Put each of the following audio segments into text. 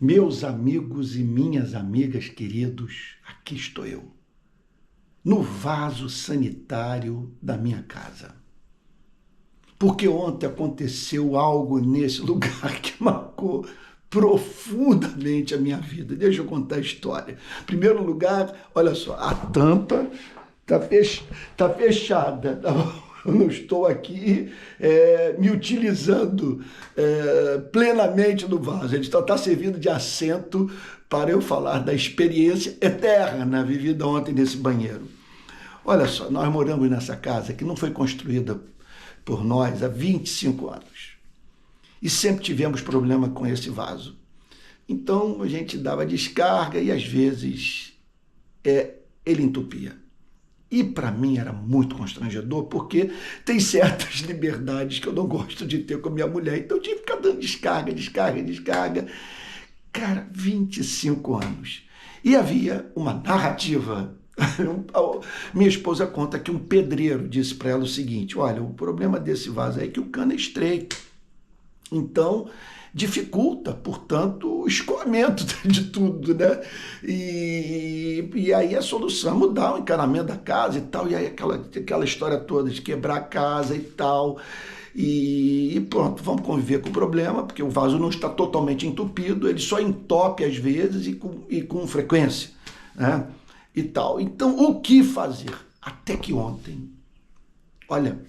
Meus amigos e minhas amigas queridos, aqui estou eu, no vaso sanitário da minha casa. Porque ontem aconteceu algo nesse lugar que marcou profundamente a minha vida. Deixa eu contar a história. Em primeiro lugar, olha só, a tampa tá fechada. Eu não estou aqui me utilizando plenamente do vaso. Ele está servindo de assento para eu falar da experiência eterna vivida ontem nesse banheiro. Olha só, nós moramos nessa casa que não foi construída por nós há 25 anos. E sempre tivemos problema com esse vaso. Então a gente dava descarga e às vezes ele entupia. E para mim era muito constrangedor, porque tem certas liberdades que eu não gosto de ter com a minha mulher. Então eu tinha que ficar dando descarga. Cara, 25 anos. E havia uma narrativa. Minha esposa conta que um pedreiro disse para ela o seguinte: olha, o problema desse vaso é que o cano é estreito. Então, dificulta, portanto, o escoamento de tudo, né? E aí a solução é mudar o encanamento da casa e tal, e aí aquela história toda de quebrar a casa e tal, e pronto, vamos conviver com o problema, porque o vaso não está totalmente entupido, ele só entope às vezes e com frequência, né? E tal. Então, o que fazer? Até que ontem, olha,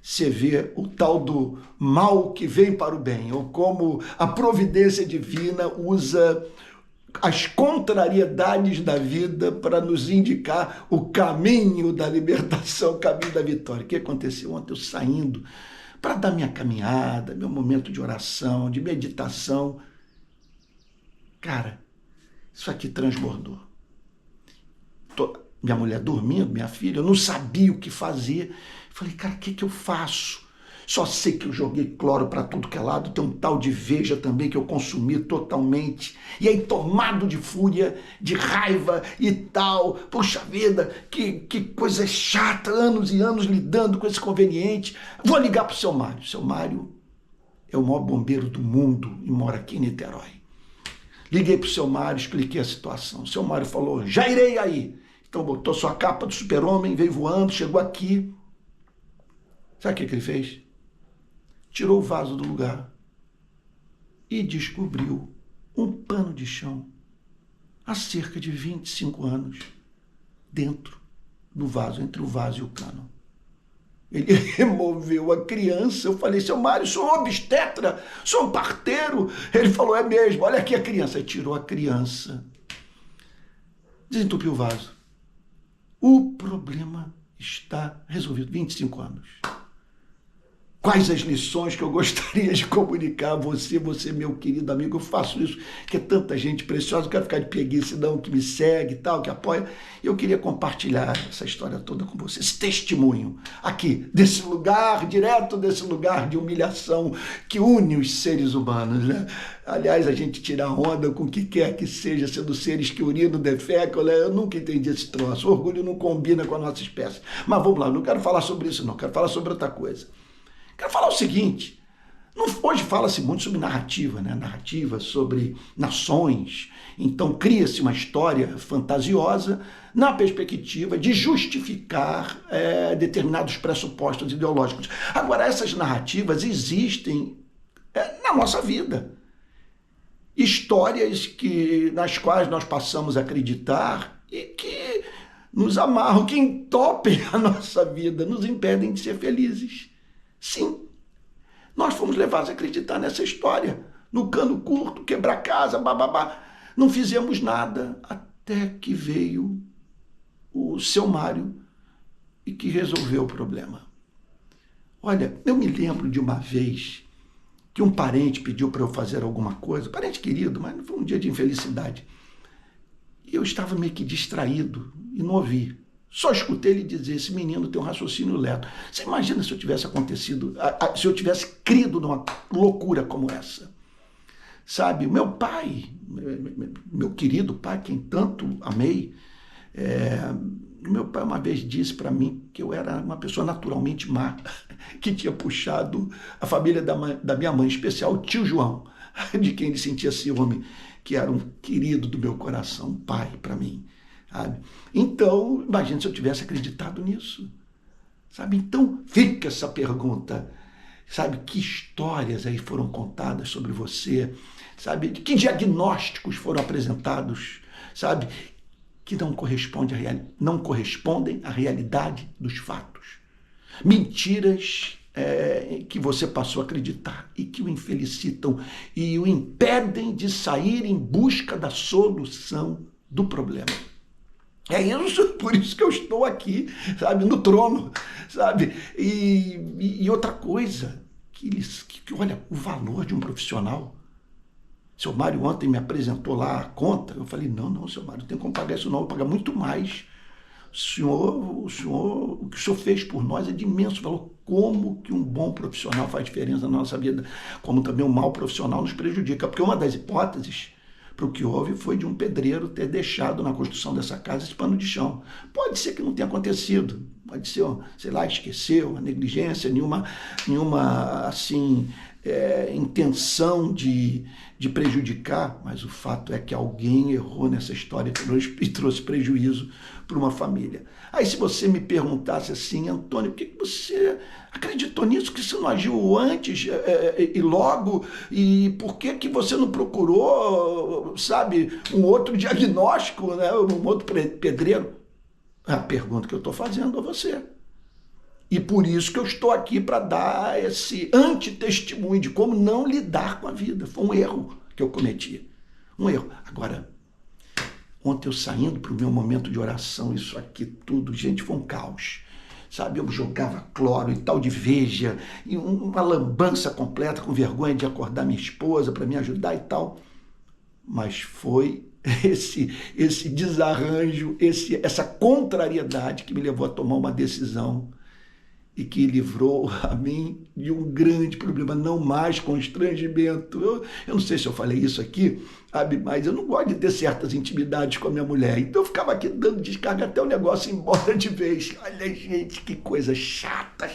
você vê o tal do mal que vem para o bem, ou como a providência divina usa as contrariedades da vida para nos indicar o caminho da libertação, o caminho da vitória. O que aconteceu ontem? Eu saindo para dar minha caminhada, meu momento de oração, de meditação. Cara, isso aqui transbordou. Minha mulher dormindo, minha filha, eu não sabia o que fazer. Falei, cara, o que eu faço? Só sei que eu joguei cloro para tudo que é lado, tem um tal de Veja também que eu consumi totalmente. E aí, tomado de fúria, de raiva e tal, poxa vida, que coisa chata, anos e anos lidando com esse conveniente. Vou ligar para o seu Mário. Seu Mário é o maior bombeiro do mundo e mora aqui em Niterói. Liguei para o seu Mário, expliquei a situação. O seu Mário falou, já irei aí. Então botou sua capa do super-homem, veio voando, chegou aqui. Sabe o que ele fez? Tirou o vaso do lugar e descobriu um pano de chão há cerca de 25 anos dentro do vaso, entre o vaso e o cano. Ele removeu a criança. Eu falei, seu Mário, sou um obstetra, sou um parteiro. Ele falou, é mesmo, olha aqui a criança. Aí tirou a criança, desentupiu o vaso. O problema está resolvido. 25 anos. Quais as lições que eu gostaria de comunicar a você, meu querido amigo? Eu faço isso, que é tanta gente preciosa, eu quero ficar de preguiça, não, que me segue e tal, que apoia. Eu queria compartilhar essa história toda com você, esse testemunho aqui, desse lugar, direto desse lugar de humilhação que une os seres humanos, né? Aliás, a gente tira onda com o que quer que seja, sendo seres que urinam, defecam, né? Eu nunca entendi esse troço. O orgulho não combina com a nossa espécie. Mas vamos lá, não quero falar sobre isso não, quero falar sobre outra coisa. Quero falar o seguinte, hoje fala-se muito sobre narrativa, né? Narrativa sobre nações, então cria-se uma história fantasiosa na perspectiva de justificar determinados pressupostos ideológicos. Agora, essas narrativas existem na nossa vida. Histórias nas quais nós passamos a acreditar e que nos amarram, que entopem a nossa vida, nos impedem de ser felizes. Sim, nós fomos levados a acreditar nessa história, no cano curto, quebrar casa, bababá. Não fizemos nada até que veio o seu Mário e que resolveu o problema. Olha, eu me lembro de uma vez que um parente pediu para eu fazer alguma coisa, parente querido, mas foi um dia de infelicidade. E eu estava meio que distraído e não ouvi. Só escutei ele dizer, esse menino tem um raciocínio lento. Você imagina se eu tivesse acontecido, se eu tivesse crido numa loucura como essa? Sabe, o meu pai, meu querido pai, quem tanto amei, meu pai uma vez disse para mim que eu era uma pessoa naturalmente má, que tinha puxado a família da minha mãe, em especial o tio João, de quem ele sentia ciúme, que era um querido do meu coração, um pai para mim, sabe? Então, imagina se eu tivesse acreditado nisso, sabe? Então, fica essa pergunta, sabe? Que histórias aí foram contadas sobre você, sabe? Que diagnósticos foram apresentados, sabe? Que não correspondem à realidade dos fatos. Mentiras que você passou a acreditar e que o infelicitam e o impedem de sair em busca da solução do problema. É isso, por isso que eu estou aqui, sabe, no trono, sabe? E outra coisa, que olha, o valor de um profissional. O seu Mário ontem me apresentou lá a conta, eu falei, não, seu Mário, não tem como pagar isso não, eu vou pagar muito mais. O que o senhor fez por nós é de imenso valor. Como que um bom profissional faz diferença na nossa vida, como também um mau profissional nos prejudica. Porque uma das hipóteses para o que houve foi de um pedreiro ter deixado na construção dessa casa esse pano de chão. Pode ser que não tenha acontecido, pode ser, sei lá, esqueceu, uma negligência, nenhuma assim, intenção de prejudicar, mas o fato é que alguém errou nessa história e trouxe prejuízo para uma família. Aí se você me perguntasse assim, Antônio, por que você acreditou nisso, que você não agiu antes e logo, e por que você não procurou, sabe, um outro diagnóstico, né, um outro pedreiro? É a pergunta que eu estou fazendo a você. E por isso que eu estou aqui para dar esse antitestemunho de como não lidar com a vida. Foi um erro que eu cometi. Um erro. Agora, ontem eu saindo para o meu momento de oração, isso aqui tudo, gente, foi um caos. Sabe, eu jogava cloro e tal de veja, e uma lambança completa, com vergonha de acordar minha esposa para me ajudar e tal. Mas foi esse desarranjo, essa contrariedade que me levou a tomar uma decisão e que livrou a mim de um grande problema, não mais constrangimento. Eu não sei se eu falei isso aqui, sabe, mas eu não gosto de ter certas intimidades com a minha mulher, então eu ficava aqui dando descarga até o negócio ir embora de vez. Olha, gente, que coisa chata.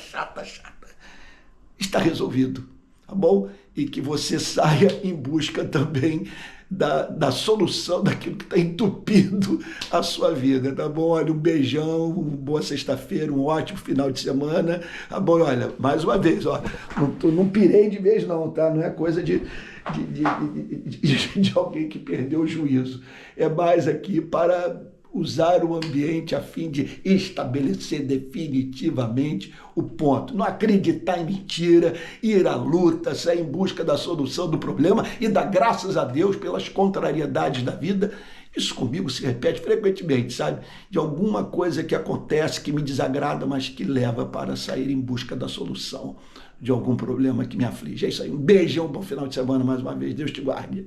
Está resolvido, tá bom? E que você saia em busca também da solução daquilo que está entupindo a sua vida, tá bom? Olha, um beijão, uma boa sexta-feira, um ótimo final de semana, tá bom? Olha, mais uma vez, ó, não pirei de vez não, tá? Não é coisa de alguém que perdeu o juízo. É mais aqui para usar o ambiente a fim de estabelecer definitivamente o ponto. Não acreditar em mentira, ir à luta, sair em busca da solução do problema e dar graças a Deus pelas contrariedades da vida. Isso comigo se repete frequentemente, sabe? De alguma coisa que acontece, que me desagrada, mas que leva para sair em busca da solução de algum problema que me aflige. É isso aí. Um beijão, bom final de semana mais uma vez. Deus te guarde.